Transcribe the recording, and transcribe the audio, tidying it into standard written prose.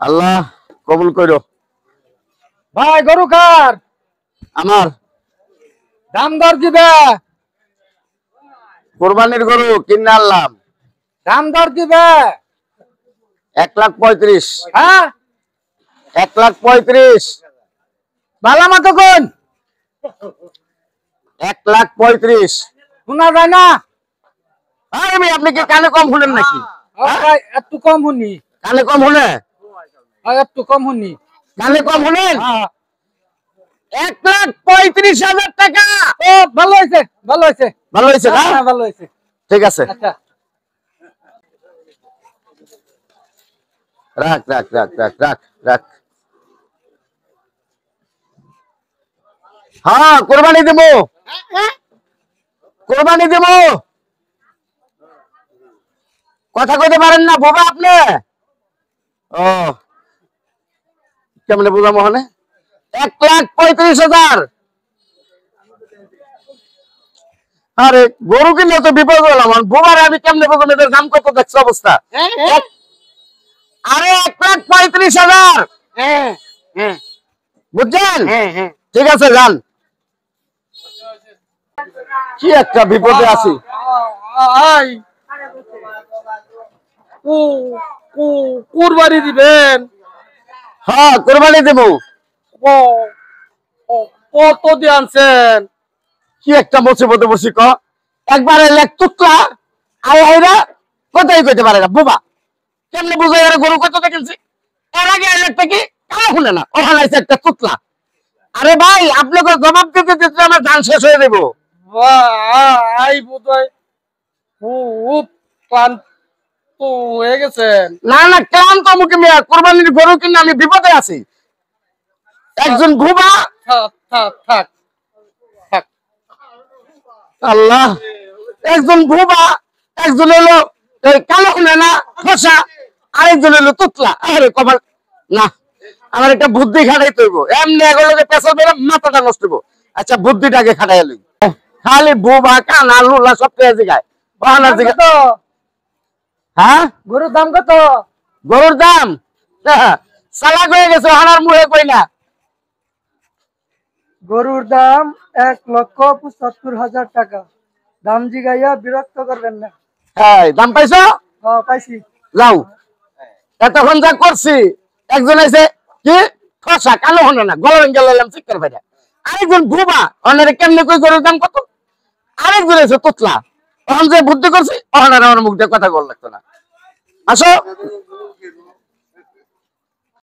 আল্লাহ কবুল করো। ভাই গরু কার? আমার। দাম দর দিবে? কোরবানির গরু কিনে আনলাম। দাম দর দিবে? 1,35,000। হ্যাঁ 1,35,000। ভালো মতো কোন 1,35,000। শোনা যায় না? আমি আপনি কি কানে কম শুনেন নাকি? ভাই একটু কম শুনি। কানে কম শুনে? একটু কম শুনি। কানে কম শুনেন? 1,35,000 টাকা। ও ভালো হয়েছে ভালো হয়েছে ভালো হয়েছে না? হ্যাঁ ভালো হয়েছে। ঠিক আছে, আচ্ছা রাখ রাখ রাখ রাখ রাখ রাখ। হ্যাঁ কোরবানি দেবো, কোরবানি দেবো। কথা কইতে পারেন না বাবা আপনি? ও কেমনে বুঝা মোহনে? 1,35,000। আরে গরু কিনলে তো বিপদ হলাম বোবারে, আমি কেমনে বুঝলাম এদের দাম কত? দেখছো অবস্থা। আরে 1,35,000। বুঝছেন? ঠিক আছে যান। কি একটা বিপদে আছি। কুরবানি দিবেন? হ্যাঁ কোরবানি দেবো। কত দিয়ে আনছেন? কি একটা মুসিবতে বসি ক। একবারে লেখ তুতলা আইরা কথাই কইতে পারে না বুবা। কেমনে বুঝাই এর গরু কত কিনছি? এর আগে লেখটা কি কানে শুনে না, ওখানে আছে একটা তুতলা। আরে ভাই আপনাকে জবাব দিতে দিতে আমার ধান শেষ হয়ে দেবো। আই বোধহয় খুব ক্লান্ত হয়ে গেছেন। না না ক্লান্ত মুখে মেয়া, কোরবানির গরু কিনে আমি বিপদে আছি। একজন ভুবা। থাক থাক থাক থাক। আল্লাহ, একজন ভুবা, একজন হলো কালো শুনে না খোসা, আরেকজন হলো তুতলা। আরে কপাল না, আমার একটা বুদ্ধি খাটাই তৈব। এমনি এগুলোকে পেছাল বেরো মাথাটা নষ্ট হইব। আচ্ছা বুদ্ধিটাকে খাটাই লই। খালি বুবা কানা লুলা সব পেয়ে জিগায়। হ্যাঁ গরুর দাম কত? গরুর দাম সালাক হয়ে গেছে, হানার মুখে কই না। গরুর দাম 1,75,000 টাকা। দাম জিগাইয়া বিরক্ত করবেন না। হ্যাঁ দাম পাইছো? পাইছি। যাও, এতক্ষণ যা করছি। একজন আছে কি খসা কালো হলো না, গলা ভেঙে লাইলাম চিৎকার ভাইরা। আরেকজন ভুবা, অনেরে কেমনে কই গরুর দাম কত। আরেকজন আছে তুতলা, তখন যে বুদ্ধি করছি ওখানে আমার মুখ দিয়ে কথা বল লাগতো না। আসো।